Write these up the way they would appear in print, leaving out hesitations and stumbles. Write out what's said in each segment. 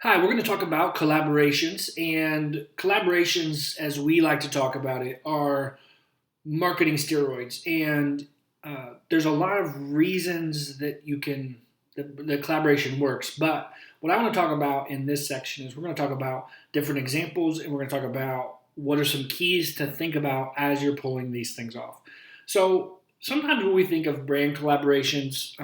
Hi, we're going to talk about collaborations, and collaborations, as we like to talk about it, are marketing steroids. And there's a lot of reasons that collaboration works. But what I want to talk about in this section is we're going to talk about different examples, and we're going to talk about what are some keys to think about as you're pulling these things off. So sometimes when we think of brand collaborations,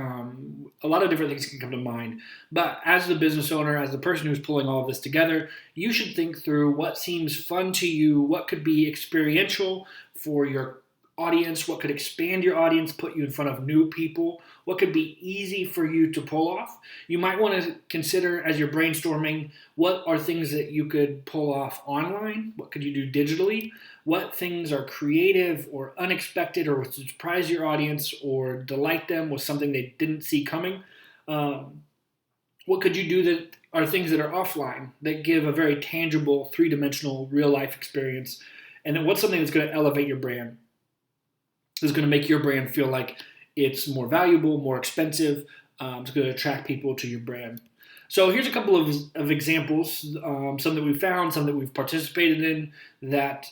a lot of different things can come to mind. But as the business owner, as the person who's pulling all of this together, you should think through what seems fun to you, what could be experiential for your audience, what could expand your audience, put you in front of new people, what could be easy for you to pull off. You might want to consider as you're brainstorming what are things that you could pull off online, what could you do digitally, what things are creative or unexpected or would surprise your audience or delight them with something they didn't see coming. Um, what could you do that are things that are offline that give a very tangible, three-dimensional, real-life experience? And then what's something that's going to elevate your brand? Is going to make your brand feel like it's more valuable, more expensive. It's going to attract people to your brand. So here's a couple of examples, some that we've found, some that we've participated in that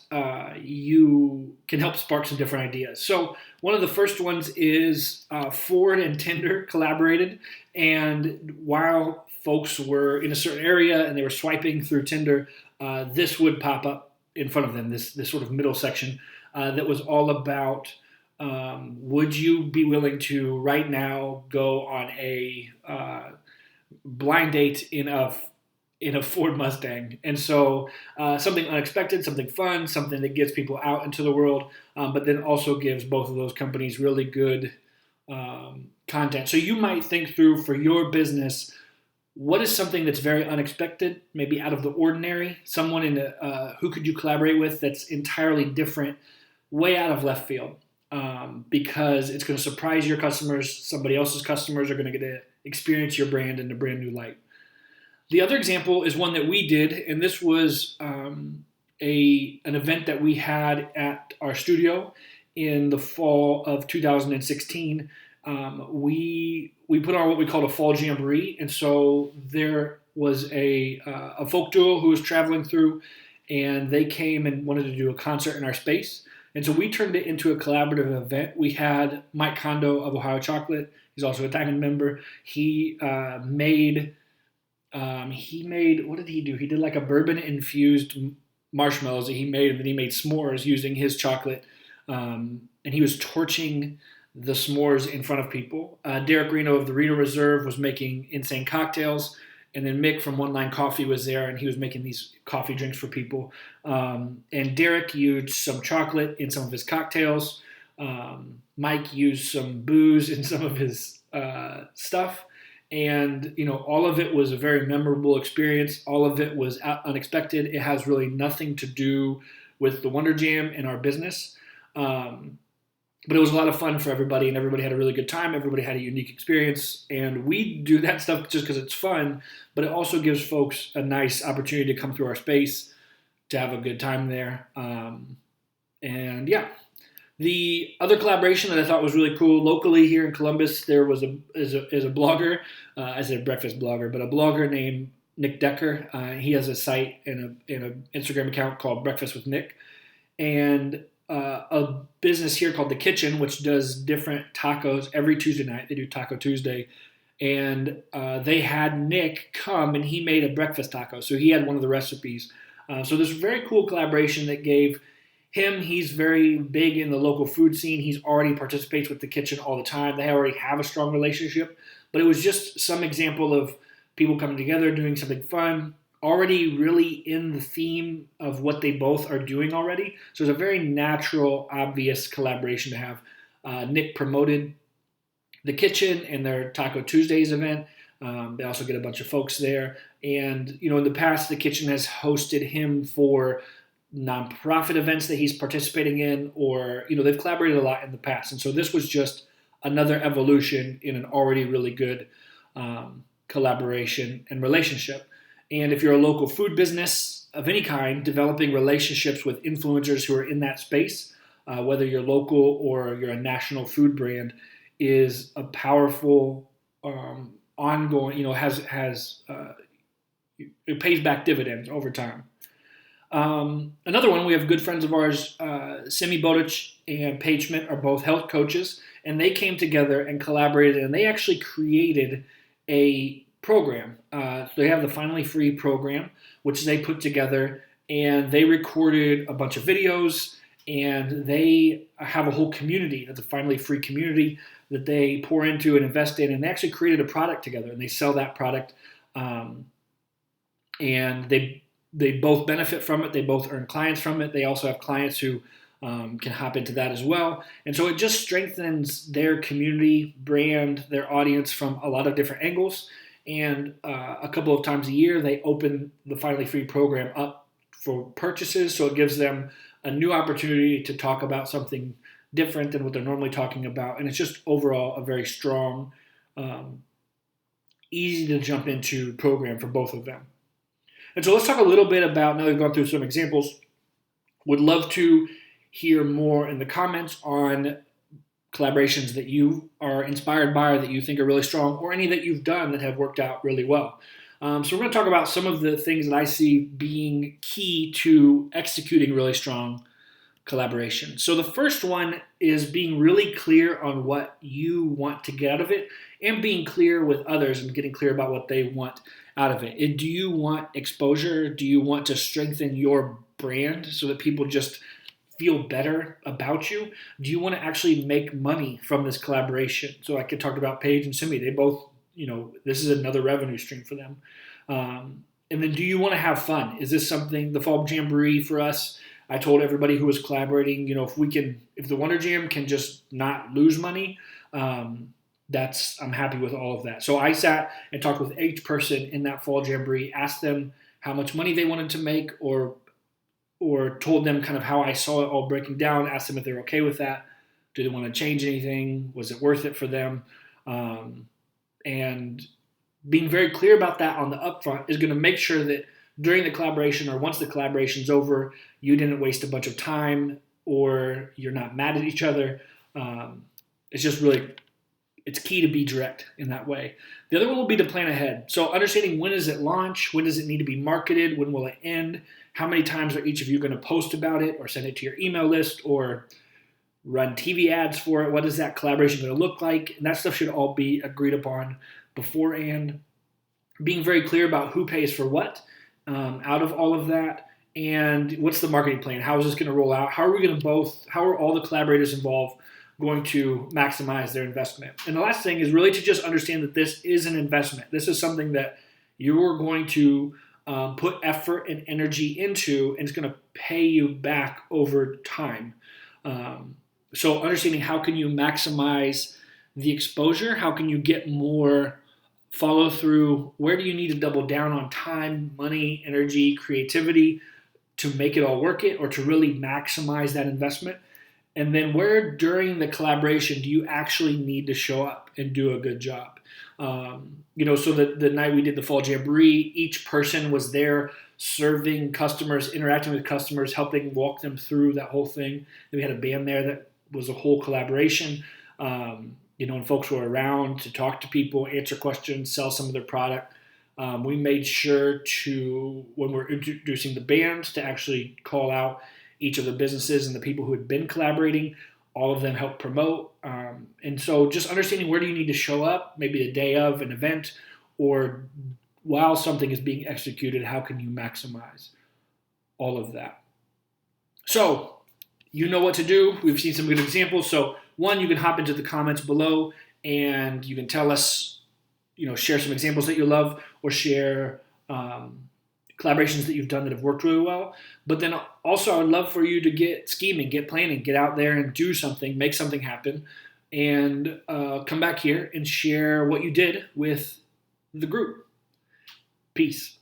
you can help spark some different ideas. So one of the first ones is Ford and Tinder collaborated, and while folks were in a certain area and they were swiping through Tinder, this would pop up in front of them, this sort of middle section that was all about would you be willing to right now go on a blind date in a Ford Mustang? And so something unexpected, something fun, something that gets people out into the world, but then also gives both of those companies really good content. So you might think through for your business, what is something that's very unexpected, maybe out of the ordinary? Someone who could you collaborate with that's entirely different, way out of left field? Because it's going to surprise your customers. Somebody else's customers are going to get to experience your brand in a brand new light. The other example is one that we did, and this was an event that we had at our studio in the fall of 2016. We put on what we called a fall jamboree, and so there was a folk duo who was traveling through, and they came and wanted to do a concert in our space. And so we turned it into a collaborative event. We had Mike Kondo of Ohio Chocolate. He's also a Diamond member. He made what did he do? He did like a bourbon infused marshmallows that he made, and then he made s'mores using his chocolate. And he was torching the s'mores in front of people. Derek Reno of the Reno Reserve was making insane cocktails. And then Mick from One Line Coffee was there, and he was making these coffee drinks for people. And Derek used some chocolate in some of his cocktails. Mike used some booze in some of his stuff. And, all of it was a very memorable experience. All of it was unexpected. It has really nothing to do with the Wonder Jam and our business. But it was a lot of fun for everybody, and everybody had a really good time. Everybody had a unique experience, and we do that stuff just because it's fun, but it also gives folks a nice opportunity to come through our space, to have a good time there. And yeah, the other collaboration that I thought was really cool locally here in Columbus, there was a blogger, I said breakfast blogger, but a blogger named Nick Decker. He has a site and an Instagram account called Breakfast with Nick, and a business here called The Kitchen, which does different tacos every Tuesday night. They do Taco Tuesday. And they had Nick come, and he made a breakfast taco. So he had one of the recipes. So this very cool collaboration that gave him, he's very big in the local food scene. He's already participates with The Kitchen all the time. They already have a strong relationship. But it was just some example of people coming together, doing something fun, already really in the theme of what they both are doing already. So it's a very natural, obvious collaboration to have. Nick promoted The Kitchen and their Taco Tuesdays event. They also get a bunch of folks there. And, in the past, The Kitchen has hosted him for nonprofit events that he's participating in, or, they've collaborated a lot in the past. And so this was just another evolution in an already really good collaboration and relationship. And if you're a local food business of any kind, developing relationships with influencers who are in that space, whether you're local or you're a national food brand, is a powerful, ongoing, has it pays back dividends over time. Another one, we have good friends of ours, Simi Bodic and Paige Schmidt are both health coaches, and they came together and collaborated, and they actually created a program. They have the Finally Free program, which they put together, and they recorded a bunch of videos, and they have a whole community, that's a Finally Free community that they pour into and invest in, and they actually created a product together, and they sell that product, and they both benefit from it. They both earn clients from it. They also have clients who can hop into that as well. And so it just strengthens their community, brand, their audience from a lot of different angles. And a couple of times a year, they open the Finally Free program up for purchases. So it gives them a new opportunity to talk about something different than what they're normally talking about. And it's just overall a very strong, easy to jump into program for both of them. And so let's talk a little bit about, now we've gone through some examples, would love to hear more in the comments on collaborations that you are inspired by or that you think are really strong, or any that you've done that have worked out really well. So we're going to talk about some of the things that I see being key to executing really strong collaboration. So the first one is being really clear on what you want to get out of it, and being clear with others and getting clear about what they want out of it. Do you want exposure? Do you want to strengthen your brand so that people just feel better about you? Do you want to actually make money from this collaboration? So I could talk about Paige and Simi. They both, this is another revenue stream for them. And then do you want to have fun? Is this something, the Fall Jamboree for us, I told everybody who was collaborating, if the Wonder Jam can just not lose money, I'm happy with all of that. So I sat and talked with each person in that Fall Jamboree, asked them how much money they wanted to make, or told them kind of how I saw it all breaking down, asked them if they're okay with that. Do they want to change anything? Was it worth it for them? And being very clear about that on the upfront is going to make sure that during the collaboration, or once the collaboration's over, you didn't waste a bunch of time, or you're not mad at each other. It's just really, it's key to be direct in that way. The other one will be to plan ahead. So understanding, when does it launch? When does it need to be marketed? When will it end? How many times are each of you going to post about it, or send it to your email list, or run TV ads for it? What is that collaboration going to look like? And that stuff should all be agreed upon beforehand. Being very clear about who pays for what out of all of that, and what's the marketing plan? How is this going to roll out? How are all the collaborators involved going to maximize their investment? And the last thing is really to just understand that this is an investment. This is something that you are going to put effort and energy into, and it's going to pay you back over time. So understanding, how can you maximize the exposure? How can you get more follow through? Where do you need to double down on time, money, energy, creativity to make it all work it, or to really maximize that investment? And then where during the collaboration do you actually need to show up and do a good job? So the night we did the Fall Jamboree, each person was there serving customers, interacting with customers, helping walk them through that whole thing. And we had a band there that was a whole collaboration, and folks were around to talk to people, answer questions, sell some of their product. We made sure to, when we're introducing the bands, to actually call out each of the businesses and the people who had been collaborating. All of them helped promote. And so just understanding, where do you need to show up, maybe the day of an event, or while something is being executed, how can you maximize all of that? So you know what to do. We've seen some good examples. So one, you can hop into the comments below and you can tell us, share some examples that you love, or share collaborations that you've done that have worked really well. But then also, I would love for you to get scheming, get planning, get out there and do something, make something happen, and come back here and share what you did with the group. Peace.